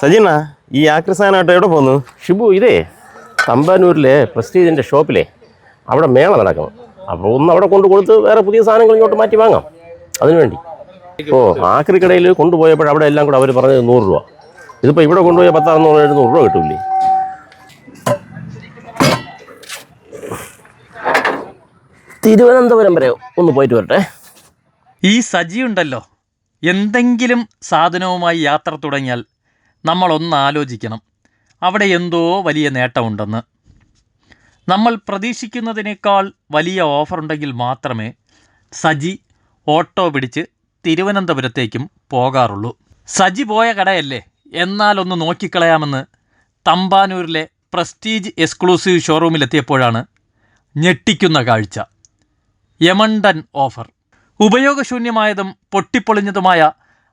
സജീന ഈ ആക്രി സാധനമായിട്ട് എവിടെ പോന്നു? ഷിബു ഇതേ തമ്പാനൂരിലെ പ്രസ്റ്റീജിൻ്റെ ഷോപ്പിലെ അവിടെ മേള നടക്കണം. അപ്പോൾ ഒന്ന് അവിടെ കൊണ്ട് കൊടുത്ത് വേറെ പുതിയ സാധനങ്ങൾ ഇങ്ങോട്ട് മാറ്റി വാങ്ങാം. അതിനുവേണ്ടി ആക്രി കടയിൽ കൊണ്ടുപോയപ്പോൾ അവിടെ എല്ലാം കൂടെ അവർ പറഞ്ഞത് 100 രൂപ. ഇതിപ്പോൾ ഇവിടെ കൊണ്ടുപോയ 10-600 രൂപ കിട്ടൂലേ? തിരുവനന്തപുരം വരെ ഒന്ന് പോയിട്ട് വരട്ടെ. ഈ സജി ഉണ്ടല്ലോ, എന്തെങ്കിലും സാധനവുമായി യാത്ര തുടങ്ങിയാൽ നമ്മളൊന്ന് ആലോചിക്കണം, അവിടെ എന്തോ വലിയ നേട്ടമുണ്ടെന്ന്. നമ്മൾ പ്രതീക്ഷിക്കുന്നതിനേക്കാൾ വലിയ ഓഫറുണ്ടെങ്കിൽ മാത്രമേ സജി ഓട്ടോ പിടിച്ച് തിരുവനന്തപുരത്തേക്കും പോകാറുള്ളൂ. സജി പോയ കടയല്ലേ, എന്നാലൊന്ന് നോക്കിക്കളയാമെന്ന് തമ്പാനൂരിലെ പ്രസ്റ്റീജ് എക്സ്ക്ലൂസീവ് ഷോറൂമിലെത്തിയപ്പോഴാണ് ഞെട്ടിക്കുന്ന കാഴ്ച. യമണ്ടൻ ഓഫർ. ഉപയോഗശൂന്യമായതും പൊട്ടിപ്പൊളിഞ്ഞതുമായ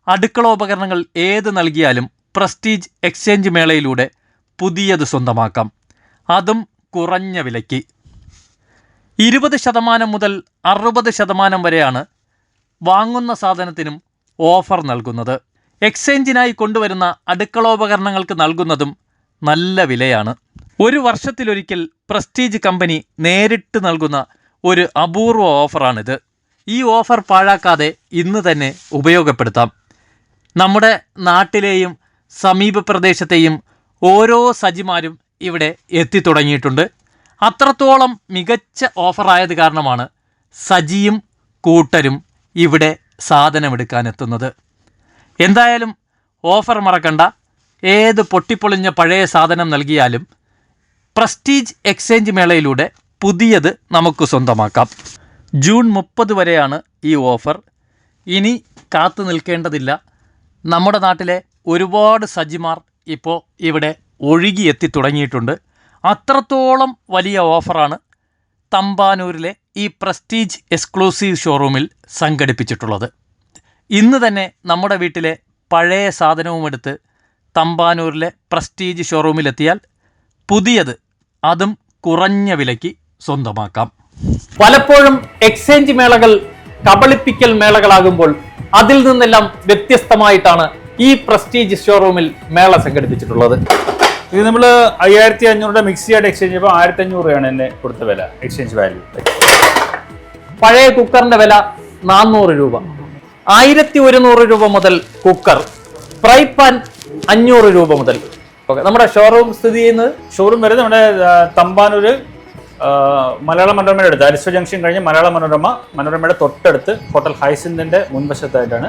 അടുക്കളോപകരണങ്ങൾ ഏത് നൽകിയാലും പ്രസ്റ്റീജ് എക്സ്ചേഞ്ച് മേളയിലൂടെ പുതിയത് സ്വന്തമാക്കാം, അതും കുറഞ്ഞ വിലയ്ക്ക്. 20% മുതൽ 60% വരെയാണ് വാങ്ങുന്ന സാധനത്തിനും ഓഫർ നൽകുന്നത്. എക്സ്ചേഞ്ചിനായി കൊണ്ടുവരുന്ന അടുക്കളോപകരണങ്ങൾക്ക് നൽകുന്നതും നല്ല വിലയാണ്. 1 വർഷത്തിലൊരിക്കൽ പ്രസ്റ്റീജ് കമ്പനി നേരിട്ട് നൽകുന്ന ഒരു അപൂർവ ഓഫറാണിത്. ഈ ഓഫർ പാഴാക്കാതെ ഇന്ന് തന്നെ ഉപയോഗപ്പെടുത്താം. നമ്മുടെ നാട്ടിലെയും സമീപ പ്രദേശത്തെയും ഓരോ സജിമാരും ഇവിടെ എത്തിത്തുടങ്ങിയിട്ടുണ്ട്. അത്രത്തോളം മികച്ച ഓഫറായത് കാരണമാണ് സജിയും കൂട്ടരും ഇവിടെ സാധനമെടുക്കാനെത്തുന്നത്. എന്തായാലും ഓഫർ മറക്കണ്ട. ഏത് പൊട്ടിപ്പൊളിഞ്ഞ പഴയ സാധനം നൽകിയാലും പ്രസ്റ്റീജ് എക്സ്ചേഞ്ച് മേളയിലൂടെ പുതിയത് നമുക്ക് സ്വന്തമാക്കാം. ജൂൺ 30 വരെയാണ് ഈ ഓഫർ. ഇനി കാത്തു നിൽക്കേണ്ടതില്ല. നമ്മുടെ നാട്ടിലെ ഒരുപാട് സജിമാർ ഇപ്പോൾ ഇവിടെ ഒഴുകിയെത്തി തുടങ്ങിയിട്ടുണ്ട്. അത്രത്തോളം വലിയ ഓഫറാണ് തമ്പാനൂരിലെ ഈ പ്രസ്റ്റീജ് എക്സ്ക്ലൂസീവ് ഷോറൂമിൽ സംഘടിപ്പിച്ചിട്ടുള്ളത്. ഇന്ന് തന്നെ നമ്മുടെ വീട്ടിലെ പഴയ സാധനവുമെടുത്ത് തമ്പാനൂരിലെ പ്രസ്റ്റീജ് ഷോറൂമിലെത്തിയാൽ പുതിയത്, അതും കുറഞ്ഞ വിലയ്ക്ക് സ്വന്തമാക്കാം. പലപ്പോഴും എക്സ്ചേഞ്ച് മേളകൾ കബളിപ്പിക്കൽ മേളകളാകുമ്പോൾ അതിൽ നിന്നെല്ലാം വ്യത്യസ്തമായിട്ടാണ് ഈ പ്രസ്റ്റീജ് ഷോറൂമിൽ മേള സംഘടിപ്പിച്ചിട്ടുള്ളത്. ഇത് നമ്മൾ 5500 മിക്സിയായിട്ട് എക്സ്ചേഞ്ച് ചെയ്യുമ്പോൾ 1500 രൂപയാണ് എന്നെ കൊടുത്ത വില, എക്സ്ചേഞ്ച് വാല്യൂ. പഴയ കുക്കറിന്റെ വില 400 രൂപ. 1100 രൂപ മുതൽ കുക്കർ. ഫ്രൈ പാൻ 500 രൂപ മുതൽ. നമ്മുടെ ഷോറൂം സ്ഥിതി ചെയ്യുന്നത് ഷോറൂം വരുന്നത് നമ്മുടെ തമ്പാനൂർ മലയാള മനോരമയുടെ അടുത്ത്, അരിസ്റ്റോ ജംഗ്ഷൻ കഴിഞ്ഞ് മലയാള മനോരമയുടെ തൊട്ടടുത്ത് ഹോട്ടൽ ഹൈസിന്തിന്റെ മുൻവശത്തായിട്ടാണ്